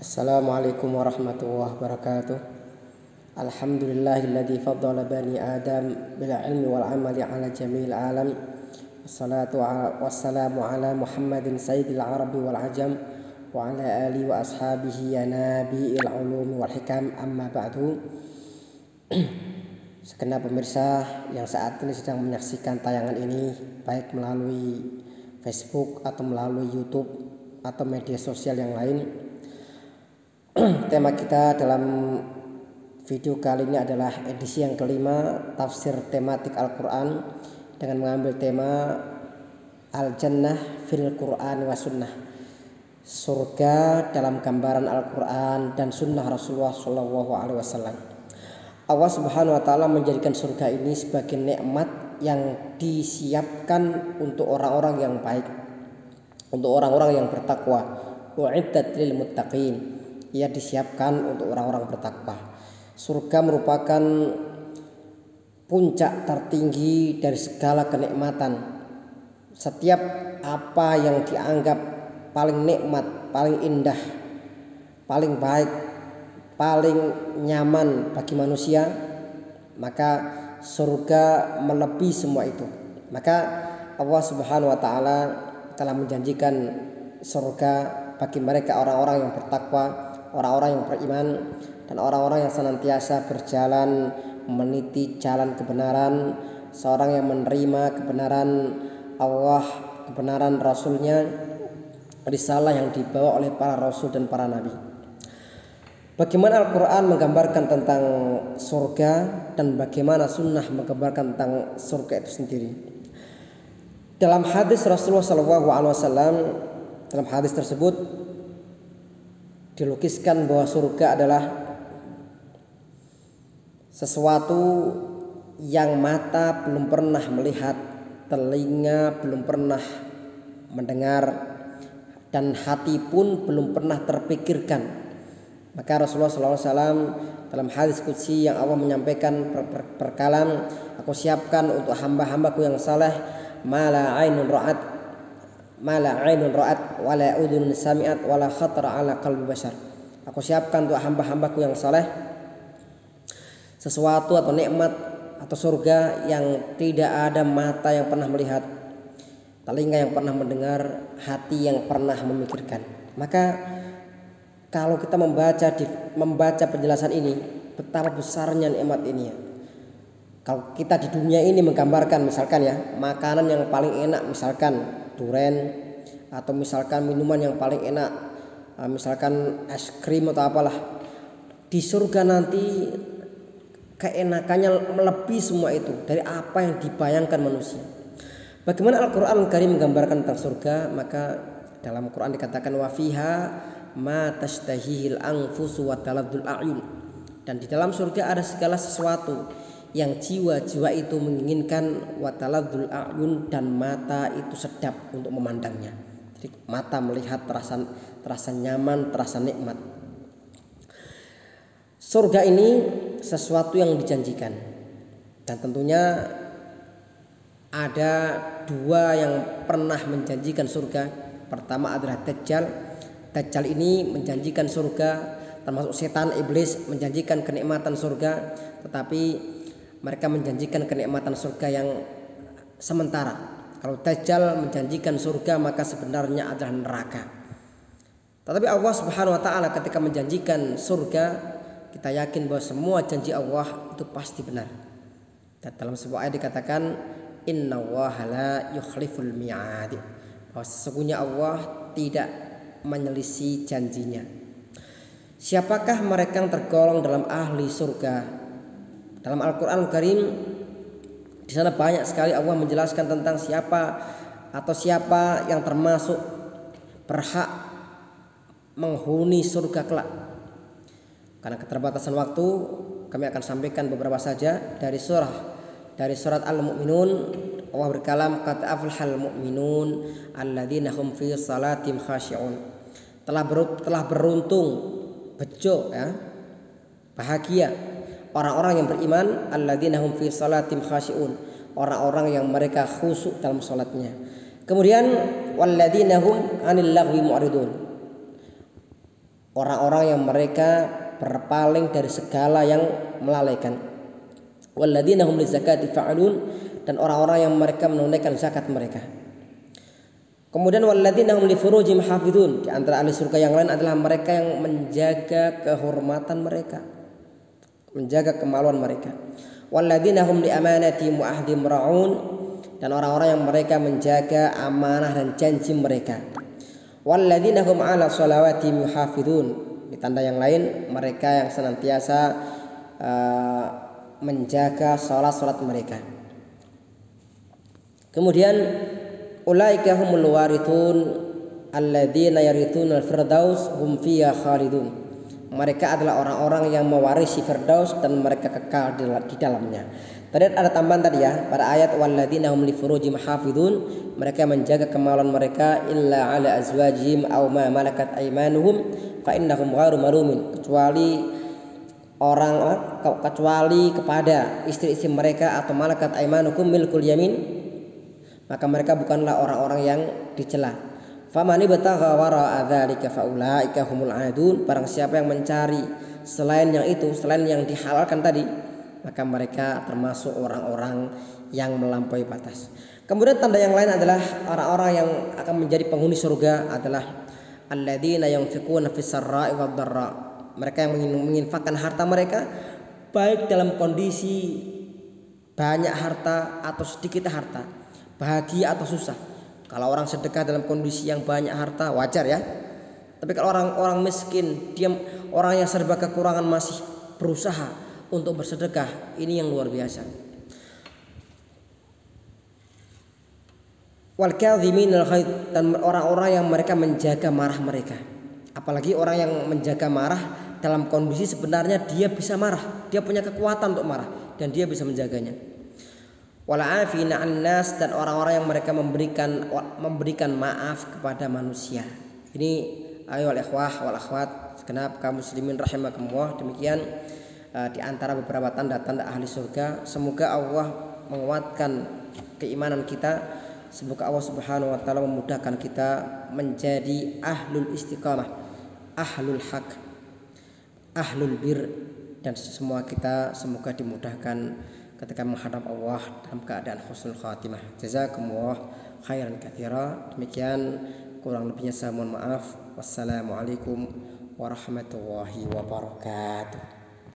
Assalamualaikum warahmatullahi wabarakatuh. Alhamdulillahilladzi faddala bani Adam bil ilmi wal amali ala jamil alam. Wassalatu wassalamu ala Muhammadin sayyidil arabi wal ajam wa ala alihi wa ashabihi ya nabiil ulumi wal hikam, amma ba'du. Segenap pemirsa yang saat ini sedang menyaksikan tayangan ini, baik melalui Facebook atau melalui YouTube atau media sosial yang lain. Tema kita dalam video kali ini adalah edisi yang kelima, tafsir tematik Al-Quran, dengan mengambil tema Al-Jannah fil Quran wa Sunnah, surga dalam gambaran Al-Quran dan Sunnah Rasulullah SAW. Allah Subhanahu Wa Taala menjadikan surga ini sebagai nikmat yang disiapkan untuk orang-orang yang baik, untuk orang-orang yang bertakwa. U'iddat lil muttaqin, ia disiapkan untuk orang-orang bertakwa. Surga merupakan puncak tertinggi dari segala kenikmatan. Setiap apa yang dianggap paling nikmat, paling indah, paling baik, paling nyaman bagi manusia, maka surga melebihi semua itu. Maka Allah Subhanahu Wa Taala telah menjanjikan surga bagi mereka orang-orang yang bertakwa, orang-orang yang beriman, dan orang-orang yang senantiasa berjalan meniti jalan kebenaran, seorang yang menerima kebenaran Allah, kebenaran Rasulnya, risalah yang dibawa oleh para Rasul dan para Nabi. Bagaimana Al-Quran menggambarkan tentang surga dan bagaimana Sunnah menggambarkan tentang surga itu sendiri. Dalam hadis Rasulullah SAW, dalam hadis tersebut dilukiskan bahwa surga adalah sesuatu yang mata belum pernah melihat, telinga belum pernah mendengar, dan hati pun belum pernah terpikirkan. Maka Rasulullah SAW dalam hadis qudsi yang Allah menyampaikan berkalam, aku siapkan untuk hamba-hambaku yang saleh mala ainun ra'at wala udhun sami'at wala khatara ala qalbi bashar. Aku siapkan untuk hamba-hambaku yang saleh sesuatu atau nikmat atau surga yang tidak ada mata yang pernah melihat, telinga yang pernah mendengar, hati yang pernah memikirkan. Maka kalau kita membaca penjelasan ini, betapa besarnya nikmat ini ya. Kalau kita di dunia ini menggambarkan misalkan ya, makanan yang paling enak misalkan duren, atau misalkan minuman yang paling enak misalkan es krim atau apalah, di surga nanti keenakannya melebihi semua itu dari apa yang dibayangkan manusia. Bagaimana Al-Quran Karim menggambarkan tentang surga? Maka dalam Quran dikatakan wa fiha ma tashtahihil anfusu wa taladul a'yun, dan di dalam surga ada segala sesuatu yang jiwa-jiwa itu menginginkan, wa taladul a'yun, dan mata itu sedap untuk memandangnya. Jadi mata melihat terasa nyaman, terasa nikmat. Surga ini sesuatu yang dijanjikan, dan tentunya ada dua yang pernah menjanjikan surga. Pertama adalah Dajjal. Dajjal ini menjanjikan surga, termasuk setan iblis menjanjikan kenikmatan surga, tetapi mereka menjanjikan kenikmatan surga yang sementara. Kalau Dajjal menjanjikan surga, maka sebenarnya adalah neraka. Tetapi Allah Subhanahu Wa Taala ketika menjanjikan surga, kita yakin bahwa semua janji Allah itu pasti benar. Dan dalam sebuah ayat dikatakan innallaha la yukhliful mi'ad, bahwa sesungguhnya Allah tidak menyelisih janjinya. Siapakah mereka yang tergolong dalam ahli surga? Dalam Al-Quran Karim di sana banyak sekali Allah menjelaskan tentang siapa yang termasuk berhak menghuni surga kelak. Karena keterbatasan waktu, kami akan sampaikan beberapa saja dari surat Al-Mu'minun. Allah berkalam, qad aflahal mu'minun alladzina hum fi salatim khashi'un. Telah beruntung, bejo ya, bahagia orang-orang yang beriman, alladzina hum fi salatim khashi'un, orang-orang yang mereka khusyuk dalam salatnya. Kemudian walladzina hum 'anil lagwi mu'ridun, orang-orang yang mereka berpaling dari segala yang melalaikan. Walladzina hum lizakati fa'ilun, dan orang-orang yang mereka menunaikan zakat mereka. Kemudian walladzina hum li furujihim hafizun, di antara ahli surga yang lain adalah mereka yang menjaga kehormatan mereka, menjaga kemaluan mereka. Walladzina hum li amanatihim wa ahdihim ra'un, dan orang-orang yang mereka menjaga amanah dan janji mereka. Walladzina hum 'ala shalawatihim yuhafizun, di tanda yang lain mereka yang senantiasa menjaga salat mereka. Kemudian ulaika humul warithun alladzina yarithuna al-firdaus hum fiha khalidun. Mereka adalah orang-orang yang mewarisi firdaus dan mereka kekal di dalamnya. Tadi ada tambahan tadi ya, pada ayat walladzina hum li furujihim hafizun, mereka menjaga kemaluan mereka illa ala azwajihim aw ma malakat aymanuhum fa innahum ghairu malumin, kecuali kepada istri-istri mereka atau malakat aymanukum milkul yamin, maka mereka bukanlah orang-orang yang dicela. Famani batagha wara'a dzalika faulaika humul adun, barang siapa yang mencari selain yang itu, selain yang dihalalkan tadi, maka mereka termasuk orang-orang yang melampaui batas. Kemudian tanda yang lain adalah orang-orang yang akan menjadi penghuni surga adalah alladzina yunfiquna fis sarra'i wad dharra, mereka yang menginfakkan harta mereka baik dalam kondisi banyak harta atau sedikit harta, bahagia atau susah. Kalau orang sedekah dalam kondisi yang banyak harta wajar ya. Tapi kalau orang miskin, dia orang yang serba kekurangan masih berusaha untuk bersedekah, ini yang luar biasa. Wal kadhiminal ghaidh, dan orang-orang yang mereka menjaga marah mereka. Apalagi orang yang menjaga marah dalam kondisi sebenarnya dia bisa marah, dia punya kekuatan untuk marah dan dia bisa menjaganya. Wala afina annas, dan orang-orang yang mereka memberikan maaf kepada manusia. Ini ayo ikhwah wal akhwat segenap kaum muslimin rahimakumullah. Demikian di antara beberapa tanda-tanda ahli surga. Semoga Allah menguatkan keimanan kita. Semoga Allah Subhanahu wa taala memudahkan kita menjadi ahlul istiqamah, ahlul haq, ahlul bir, dan semua kita semoga dimudahkan ketika menghadap Allah dalam keadaan husnul khatimah. Jazakumullah khairan katsira. Demikian, kurang lebihnya saya mohon maaf. Wassalamualaikum warahmatullahi wabarakatuh.